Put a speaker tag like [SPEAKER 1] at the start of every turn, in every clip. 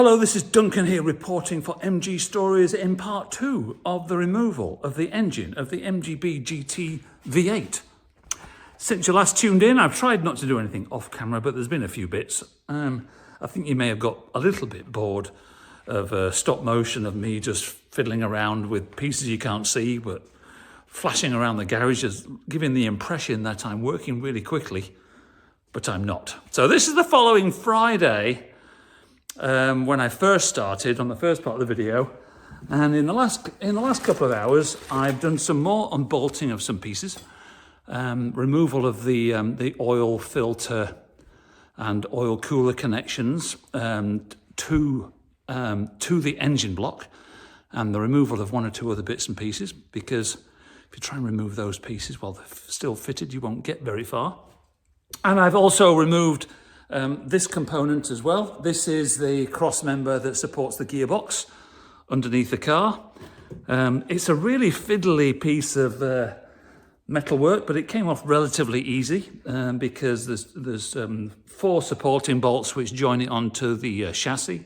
[SPEAKER 1] Hello, this is Duncan here reporting for MG Stories in part 2 of the removal of the engine of the MGBGTV8. Since you last tuned in, I've tried not to do anything off camera, but there's been a few bits. I think you may have got a little bit bored of stop motion of me just fiddling around with pieces you can't see, but flashing around the garage, just giving the impression that I'm working really quickly, but I'm not. So this is the following Friday, when I first started on the first part of the video, and in the last couple of hours I've done some more unbolting of some pieces, removal of the oil filter and oil cooler connections to the engine block, and the removal of one or two other bits and pieces, because if you try and remove those pieces while they're still fitted, you won't get very far. And I've also removed this component as well. This is the cross member that supports the gearbox underneath the car. It's a really fiddly piece of metal work, but it came off relatively easy because there's 4 supporting bolts which join it onto the chassis.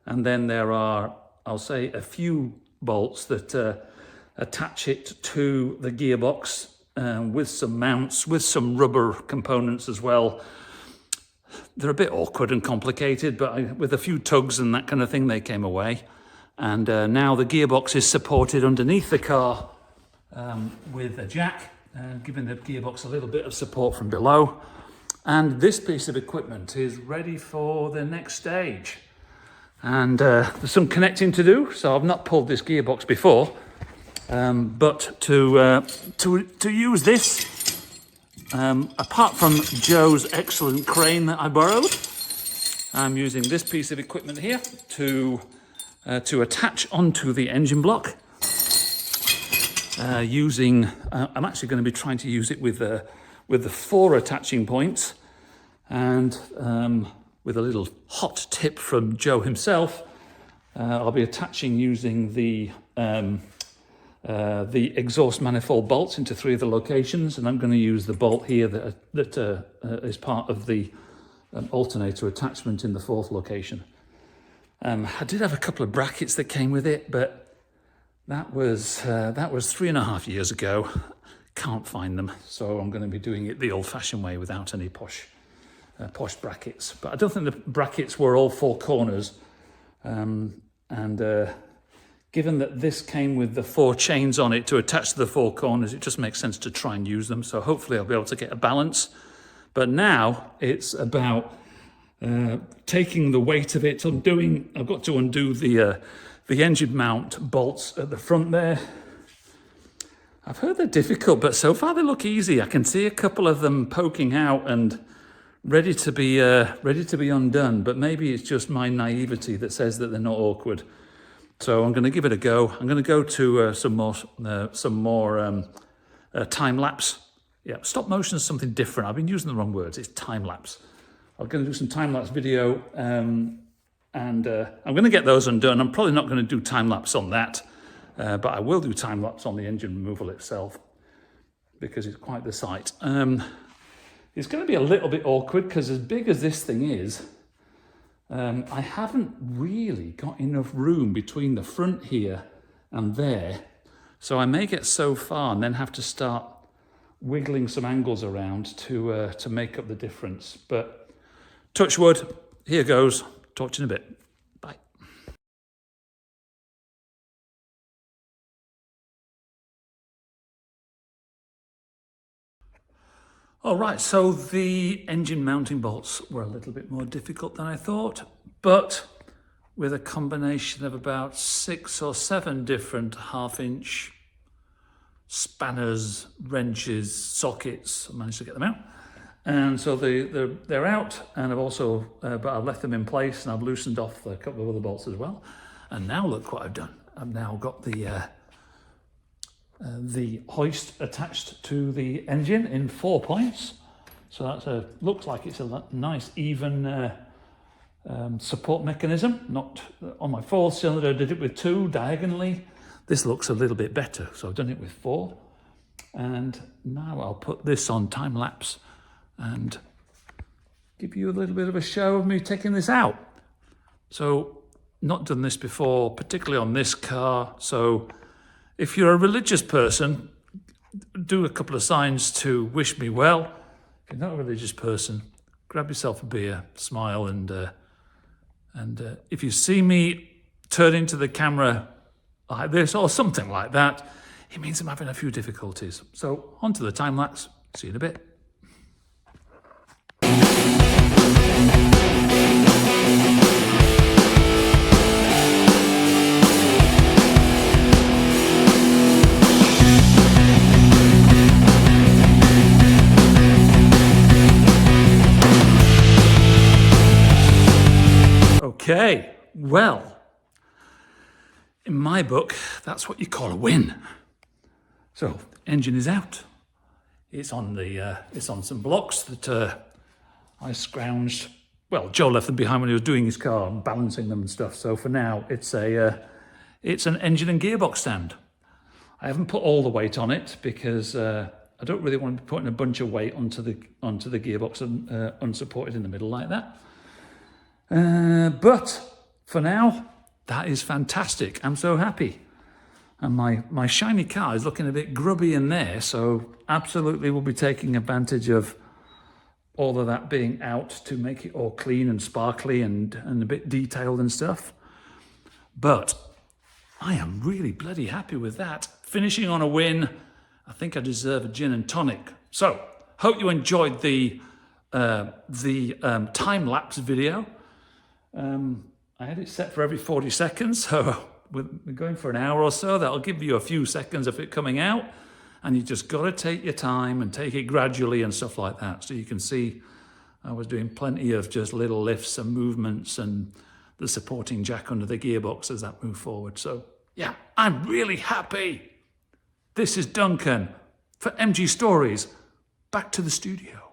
[SPEAKER 1] And then there are, I'll say, a few bolts that attach it to the gearbox with some mounts, with some rubber components as well. They're a bit awkward and complicated, but with a few tugs and that kind of thing, they came away. And now the gearbox is supported underneath the car with a jack, giving the gearbox a little bit of support from below. And this piece of equipment is ready for the next stage. And there's some connecting to do, so I've not pulled this gearbox before, but to use this, apart from Joe's excellent crane that I borrowed, I'm using this piece of equipment here to attach onto the engine block. I'm actually going to be trying to use it with the 4 attaching points, and with a little hot tip from Joe himself, I'll be attaching using the exhaust manifold bolts into 3 of the locations, and I'm going to use the bolt here that is part of the alternator attachment in the 4th location. I did have a couple of brackets that came with it, but that was 3.5 years ago. Can't find them, so I'm going to be doing it the old-fashioned way without any posh brackets. But I don't think the brackets were all 4 corners, given that this came with the 4 chains on it to attach to the 4 corners, it just makes sense to try and use them. So hopefully I'll be able to get a balance. But now it's about taking the weight of it. I've got to undo the engine mount bolts at the front there. I've heard they're difficult, but so far they look easy. I can see a couple of them poking out and ready to be undone. But maybe it's just my naivety that says that they're not awkward. So I'm going to give it a go. I'm going to go to some more time lapse. Yeah, stop motion is something different. I've been using the wrong words. It's time lapse. I'm going to do some time lapse video, and I'm going to get those undone. I'm probably not going to do time lapse on that, but I will do time lapse on the engine removal itself because it's quite the sight. It's going to be a little bit awkward because as big as this thing is, I haven't really got enough room between the front here and there, so I may get so far and then have to start wiggling some angles around to make up the difference. But touch wood, here goes. Talk to you in a bit. Bye. All right, so the engine mounting bolts were a little bit more difficult than I thought, but with a combination of about 6 or 7 different 1/2-inch spanners, wrenches, sockets, I managed to get them out. And so they're out, and I've also, but I've left them in place, and I've loosened off a couple of other bolts as well. And now look what I've done. I've now got the hoist attached to the engine in 4 points. So that looks like it's a nice even support mechanism. Not on my 4th cylinder, I did it with 2 diagonally. This looks a little bit better, so I've done it with 4. And now I'll put this on time lapse and give you a little bit of a show of me taking this out. So not done this before, particularly on this car. So if you're a religious person, do a couple of signs to wish me well. If you're not a religious person, grab yourself a beer, smile, and if you see me turn into the camera like this or something like that, it means I'm having a few difficulties. So on to the time lapse. See you in a bit. Okay, well, in my book, that's what you call a win. So, engine is out. It's on some blocks that I scrounged. Well, Joe left them behind when he was doing his car and balancing them and stuff. So for now, it's an engine and gearbox stand. I haven't put all the weight on it because I don't really want to be putting a bunch of weight onto the gearbox and unsupported in the middle like that. But for now, that is fantastic. I'm so happy. And my shiny car is looking a bit grubby in there, so absolutely we'll be taking advantage of all of that being out to make it all clean and sparkly and a bit detailed and stuff. But I am really bloody happy with that. Finishing on a win. I think I deserve a gin and tonic. So, hope you enjoyed the time-lapse video. I had it set for every 40 seconds, so we're going for an hour or so. That'll give you a few seconds of it coming out, and you just got to take your time and take it gradually and stuff like that. So you can see I was doing plenty of just little lifts and movements and the supporting jack under the gearbox as that moved forward. So yeah, I'm really happy. This is Duncan for MG Stories. Back to the studio.